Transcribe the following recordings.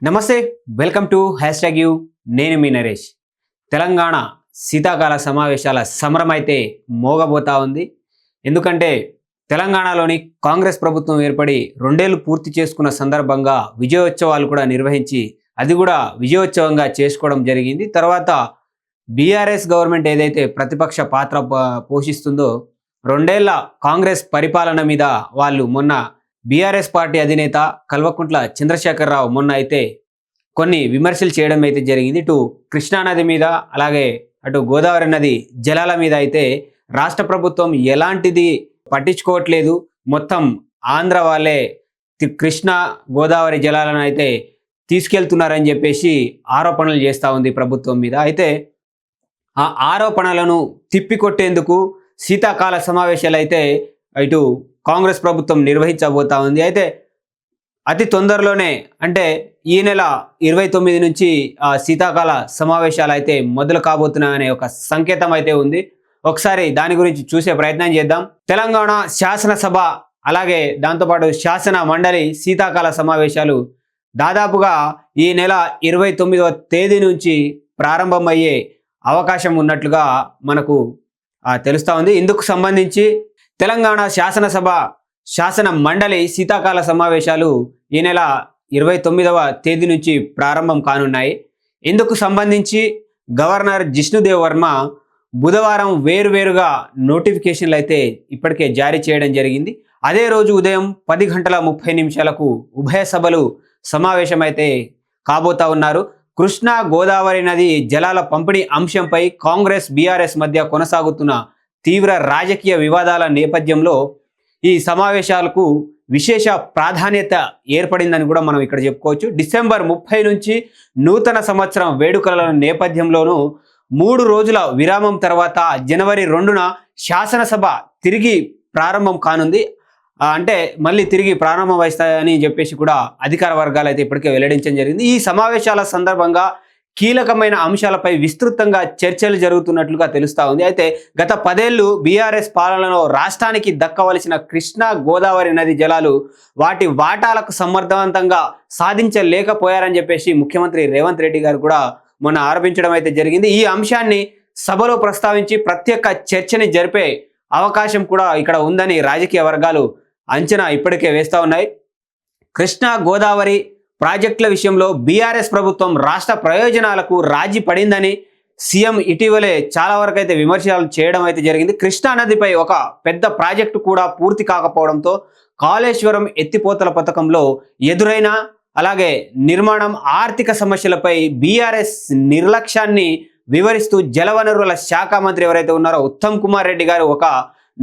నమస్తే, welcome to #you. నేను మీ నరేష్. తెలంగాణ శీతాకాల సమావేశాల సమరం అయితే మోగబోతా ఉంది. ఎందుకంటే తెలంగాణలోని కాంగ్రెస్ ప్రభుత్వం ఏర్పడి 2 ఏళ్లు పూర్తి చేసుకున్న సందర్భంగా విజయోత్సవాలు కూడా నిర్వహించి అది కూడా విజయోత్సవంగా చేసుకోవడం జరిగింది. తర్వాత బీఆర్ఎస్ గవర్నమెంట్ ఏదైతే ప్రతిపక్ష పాత్ర పోషిస్తుందో 2 ఏళ్ల కాంగ్రెస్ పరిపాలన మీద వాళ్ళు మొన్న బీఆర్ఎస్ పార్టీ అధినేత కల్వకుంట్ల చంద్రశేఖరరావు మొన్న అయితే కొన్ని విమర్శలు చేయడం అయితే జరిగింది. ఇటు కృష్ణానది మీద అలాగే అటు గోదావరి నది జలాల మీద అయితే రాష్ట్ర ప్రభుత్వం ఎలాంటిది పట్టించుకోవట్లేదు, మొత్తం ఆంధ్ర వాళ్ళే కృష్ణా గోదావరి జలాలను అయితే తీసుకెళ్తున్నారని చెప్పేసి ఆరోపణలు చేస్తూ ఉంది ప్రభుత్వం మీద. అయితే ఆ ఆరోపణలను తిప్పికొట్టేందుకు శీతాకాల సమావేశాలు అయితే ఇటు కాంగ్రెస్ ప్రభుత్వం నిర్వహించబోతా ఉంది. అయితే అతి తొందరలోనే అంటే ఈ నెల 29 నుంచి శీతాకాల సమావేశాలు అయితే మొదలు కాబోతున్నాయనే ఒక సంకేతం అయితే ఉంది. ఒకసారి దాని గురించి చూసే ప్రయత్నం చేద్దాం. తెలంగాణ శాసనసభ అలాగే దాంతోపాటు శాసన మండలి శీతాకాల సమావేశాలు దాదాపుగా ఈ నెల 29వ తేదీ నుంచి ప్రారంభమయ్యే అవకాశం ఉన్నట్లుగా మనకు తెలుస్తూ ఉంది. ఇందుకు సంబంధించి తెలంగాణ శాసనసభ శాసన మండలి శీతాకాల సమావేశాలు ఈ నెల 29వ తేదీ నుంచి ప్రారంభం కానున్నాయి. ఇందుకు సంబంధించి గవర్నర్ జిష్ణుదేవ్ వర్మ బుధవారం వేరువేరుగా నోటిఫికేషన్లు అయితే ఇప్పటికే జారీ చేయడం జరిగింది. అదే రోజు ఉదయం 10:30 ఉభయ సభలు సమావేశమైతే కాబోతా ఉన్నారు. కృష్ణా గోదావరి నది జలాల పంపిణీ అంశంపై కాంగ్రెస్ బీఆర్ఎస్ మధ్య కొనసాగుతున్న తీవ్ర రాజకీయ వివాదాల నేపథ్యంలో ఈ సమావేశాలకు విశేష ప్రాధాన్యత ఏర్పడిందని కూడా మనం ఇక్కడ చెప్పుకోవచ్చు. డిసెంబర్ 30 నుంచి నూతన సంవత్సరం వేడుకల నేపథ్యంలోనూ 3 రోజుల విరామం తర్వాత జనవరి 2న శాసనసభ తిరిగి ప్రారంభం కానుంది. అంటే మళ్ళీ తిరిగి ప్రారంభం వస్తాయని చెప్పేసి కూడా అధికార వర్గాలు అయితే ఇప్పటికే వెల్లడించడం జరిగింది. ఈ సమావేశాల సందర్భంగా కీలకమైన అంశాలపై విస్తృతంగా చర్చలు జరుగుతున్నట్లుగా తెలుస్తూ ఉంది. అయితే గత 10 ఏళ్లు బీఆర్ఎస్ పాలనలో రాష్ట్రానికి దక్కవలసిన కృష్ణా గోదావరి నది జలాలు వాటి వాటాలకు సమర్థవంతంగా సాధించలేకపోయారని చెప్పేసి ముఖ్యమంత్రి రేవంత్ రెడ్డి గారు కూడా మొన్న ఆరోపించడం అయితే జరిగింది. ఈ అంశాన్ని సభలో ప్రస్తావించి ప్రత్యేక చర్చని జరిపే అవకాశం కూడా ఇక్కడ ఉందని రాజకీయ వర్గాలు అంచనా ఇప్పటికే వేస్తూ ఉన్నాయి. కృష్ణా గోదావరి ప్రాజెక్టుల విషయంలో బీఆర్ఎస్ ప్రభుత్వం రాష్ట్ర ప్రయోజనాలకు రాజీ పడిందని సీఎం ఇటీవలే చాలా వరకు అయితే విమర్శలు చేయడం అయితే జరిగింది. కృష్ణా నదిపై ఒక పెద్ద ప్రాజెక్టు కూడా పూర్తి కాకపోవడంతో కాళేశ్వరం ఎత్తిపోతల పథకంలో ఎదురైన అలాగే నిర్మాణం ఆర్థిక సమస్యలపై బీఆర్ఎస్ నిర్లక్ష్యాన్ని వివరిస్తూ జలవనరుల శాఖ మంత్రి ఎవరైతే ఉన్నారో ఉత్తమ్ కుమార్ రెడ్డి గారు ఒక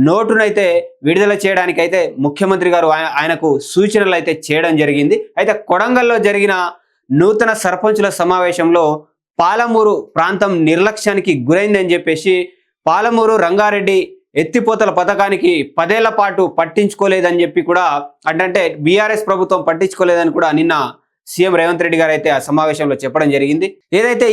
నోటునైతే విడుదల చేయడానికైతే ముఖ్యమంత్రి గారు ఆయనకు సూచనలు అయితే చేయడం జరిగింది. అయితే కొడంగల్లో జరిగిన నూతన సర్పంచుల సమావేశంలో పాలమూరు ప్రాంతం నిర్లక్ష్యానికి గురైందని చెప్పేసి పాలమూరు రంగారెడ్డి ఎత్తిపోతల పథకానికి 10 ఏళ్ల పాటు పట్టించుకోలేదని చెప్పి కూడా అంటే బీఆర్ఎస్ ప్రభుత్వం పట్టించుకోలేదని కూడా నిన్న సీఎం రేవంత్ రెడ్డి గారు అయితే ఆ సమావేశంలో చెప్పడం జరిగింది. ఏదైతే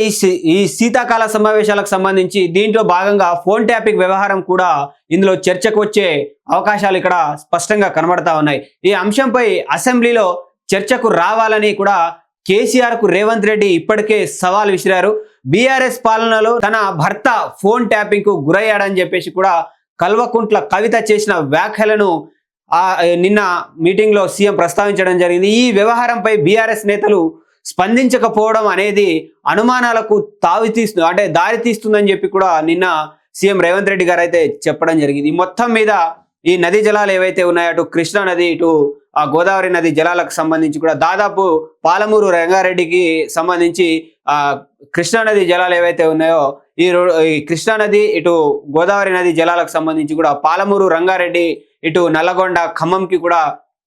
ఈ శీతాకాల సమావేశాలకు సంబంధించి దీంట్లో భాగంగా ఫోన్ ట్యాపింగ్ వ్యవహారం కూడా ఇందులో చర్చకు వచ్చే అవకాశాలు ఇక్కడ స్పష్టంగా కనబడతా ఉన్నాయి. ఈ అంశంపై అసెంబ్లీలో చర్చకు రావాలని కూడా కేసీఆర్ కు రేవంత్ రెడ్డి ఇప్పటికే సవాల్ విసిరారు. బీఆర్ఎస్ పాలనలో తన భర్త ఫోన్ ట్యాపింగ్ కు గురయ్యాడని చెప్పేసి కూడా కల్వకుంట్ల కవిత చేసిన వ్యాఖ్యలను నిన్న మీటింగ్లో సీఎం ప్రస్తావించడం జరిగింది. ఈ వ్యవహారంపై బీఆర్ఎస్ నేతలు స్పందించకపోవడం అనేది అనుమానాలకు దారి తీస్తుందని చెప్పి కూడా నిన్న సీఎం రేవంత్ రెడ్డి గారు అయితే చెప్పడం జరిగింది. మొత్తం మీద ఈ నదీ జలాలు ఏవైతే ఉన్నాయో అటు కృష్ణా నది ఇటు గోదావరి నది జలాలకు సంబంధించి కూడా దాదాపు పాలమూరు రంగారెడ్డికి సంబంధించి కృష్ణా నది జలాలు ఏవైతే ఉన్నాయో ఈ కృష్ణా నది ఇటు గోదావరి నది జలాలకు సంబంధించి కూడా పాలమూరు రంగారెడ్డి ఇటు నల్లగొండ ఖమ్మంకి కూడా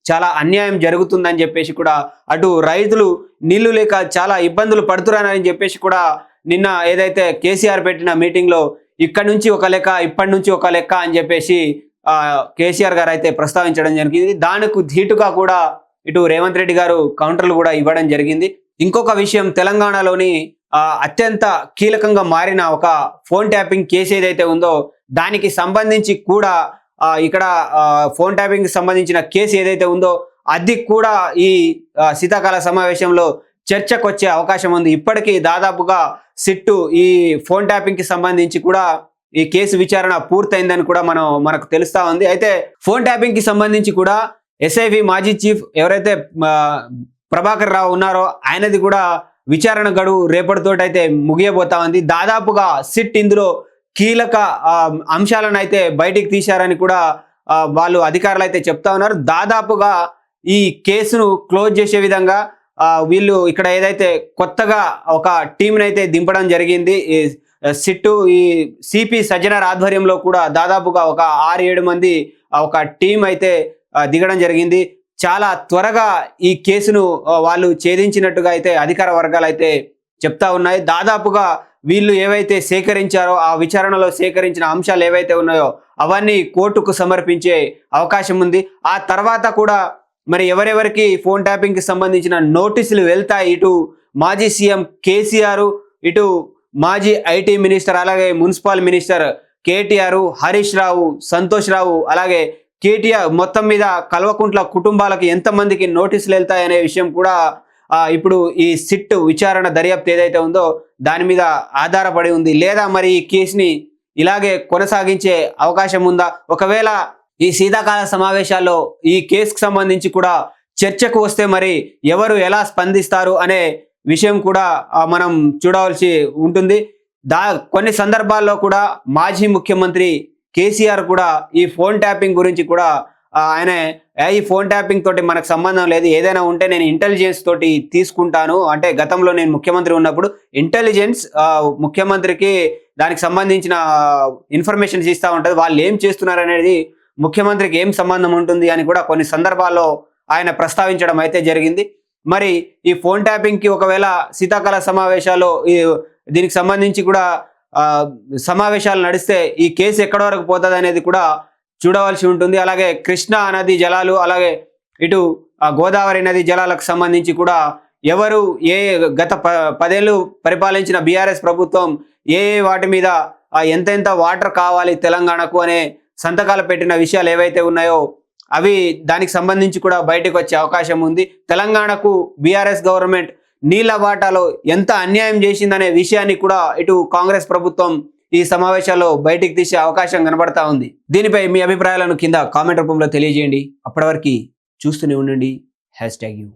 చాలా అన్యాయం జరుగుతుందని చెప్పేసి కూడా అటు రైతులు నీళ్లు లేక చాలా ఇబ్బందులు పడుతున్నారని చెప్పేసి కూడా నిన్న ఏదైతే కేసీఆర్ పెట్టిన మీటింగ్లో ఇక్కడ నుంచి ఒక లెక్క ఇప్పటి నుంచి ఒక లెక్క అని చెప్పేసి కేసీఆర్ గారు అయితే ప్రస్తావించడం జరిగింది. దానికి ధీటుగా కూడా ఇటు రేవంత్ రెడ్డి గారు కౌంటర్లు కూడా ఇవ్వడం జరిగింది. ఇంకొక విషయం, తెలంగాణలోని అత్యంత కీలకంగా మారిన ఒక ఫోన్ ట్యాపింగ్ కేసు ఏదైతే ఉందో దానికి సంబంధించి కూడా ఇక్కడ ఫోన్ ట్యాపింగ్ కి సంబంధించిన కేసు ఏదైతే ఉందో అది కూడా ఈ శీతాకాల సమావేశంలో చర్చకు వచ్చే అవకాశం ఉంది. ఇప్పటికీ దాదాపుగా సిట్టు ఈ ఫోన్ ట్యాపింగ్ కి సంబంధించి కూడా ఈ కేసు విచారణ పూర్తయిందని కూడా మనకు తెలుస్తా ఉంది. అయితే ఫోన్ ట్యాపింగ్ కి సంబంధించి కూడా ఎస్ఐవి మాజీ చీఫ్ ఎవరైతే ప్రభాకర్ రావు ఉన్నారో ఆయనది కూడా విచారణ గడువు రేపటితోటైతే ముగియబోతా ఉంది. దాదాపుగా సిట్ ఇందులో కీలక అంశాలను అయితే బయటికి తీశారని కూడా వాళ్ళు అధికారులు అయితే చెప్తా ఉన్నారు. దాదాపుగా ఈ కేసును క్లోజ్ చేసే విధంగా వీళ్ళు ఇక్కడ ఏదైతే కొత్తగా ఒక టీంని అయితే దింపడం జరిగింది. సిట్టు ఈ సిపి సజ్జనార్ ఆధ్వర్యంలో కూడా దాదాపుగా ఒక 6-7 మంది ఒక టీం అయితే దిగడం జరిగింది. చాలా త్వరగా ఈ కేసును వాళ్ళు ఛేదించినట్టుగా అయితే అధికార వర్గాలు అయితే చెప్తా ఉన్నాయి. దాదాపుగా వీళ్ళు ఏవైతే సేకరించారో ఆ విచారణలో సేకరించిన అంశాలు ఏవైతే ఉన్నాయో అవన్నీ కోర్టుకు సమర్పించే అవకాశం ఉంది. ఆ తర్వాత కూడా మరి ఎవరెవరికి ఫోన్ ట్యాపింగ్ కి సంబంధించిన నోటీసులు వెళ్తాయి, ఇటు మాజీ సీఎం కేసీఆర్, ఇటు మాజీ ఐటీ మినిస్టర్, అలాగే మున్సిపల్ మినిస్టర్ కేటీఆర్, హరీష్ రావు, సంతోష్ రావు, అలాగే కేటీఆర్ మొత్తం మీద కల్వకుంట్ల కుటుంబాలకు ఎంతమందికి నోటీసులు వెళ్తాయనే విషయం కూడా ఇప్పుడు ఈ సిట్ విచారణ దర్యాప్తు ఏదైతే ఉందో దాని మీద ఆధారపడి ఉంది. లేదా మరి ఈ కేసుని ఇలాగే కొనసాగించే అవకాశం ఉందా? ఒకవేళ ఈ శీతాకాల సమావేశాల్లో ఈ కేసుకు సంబంధించి కూడా చర్చకు వస్తే మరి ఎవరు ఎలా స్పందిస్తారు అనే విషయం కూడా మనం చూడవలసి ఉంటుంది. కొన్ని సందర్భాల్లో కూడా మాజీ ముఖ్యమంత్రి కేసీఆర్ కూడా ఈ ఫోన్ ట్యాపింగ్ గురించి కూడా ఆయన ఈ ఫోన్ ట్యాపింగ్ తోటి మనకు సంబంధం లేదు, ఏదైనా ఉంటే నేను ఇంటెలిజెన్స్ తోటి తీసుకుంటాను అంటే గతంలో నేను ముఖ్యమంత్రి ఉన్నప్పుడు ఇంటెలిజెన్స్ ముఖ్యమంత్రికి దానికి సంబంధించిన ఇన్ఫర్మేషన్స్ ఇస్తూ ఉంటుంది, వాళ్ళు ఏం చేస్తున్నారు అనేది ముఖ్యమంత్రికి ఏం సంబంధం ఉంటుంది అని కూడా కొన్ని సందర్భాల్లో ఆయన ప్రస్తావించడం అయితే జరిగింది. మరి ఈ ఫోన్ ట్యాపింగ్ కి ఒకవేళ శీతాకాల సమావేశాల్లో దీనికి సంబంధించి కూడా సమావేశాలు నడిస్తే ఈ కేసు ఎక్కడి వరకు పోతుంది అనేది కూడా చూడవలసి ఉంటుంది. అలాగే కృష్ణా నది జలాలు, అలాగే ఇటు గోదావరి నది జలాలకు సంబంధించి కూడా ఎవరు గత 10 ఏళ్ళు పరిపాలించిన బీఆర్ఎస్ ప్రభుత్వం వాటి మీద ఎంతెంత వాటర్ కావాలి తెలంగాణకు అనే సంతకాలు పెట్టిన విషయాలు ఏవైతే ఉన్నాయో అవి దానికి సంబంధించి కూడా బయటకు వచ్చే అవకాశం ఉంది. తెలంగాణకు బీఆర్ఎస్ గవర్నమెంట్ నీళ్ల వాటాలో ఎంత అన్యాయం చేసిందనే విషయాన్ని కూడా ఇటు కాంగ్రెస్ ప్రభుత్వం ఈ సమావేశాల్లో బయటికి తీసే అవకాశం కనబడతా ఉంది. దీనిపై మీ అభిప్రాయాలను కింద కామెంట్ రూపంలో తెలియజేయండి. అప్పటి వరకు చూస్తూనే ఉండండి. #you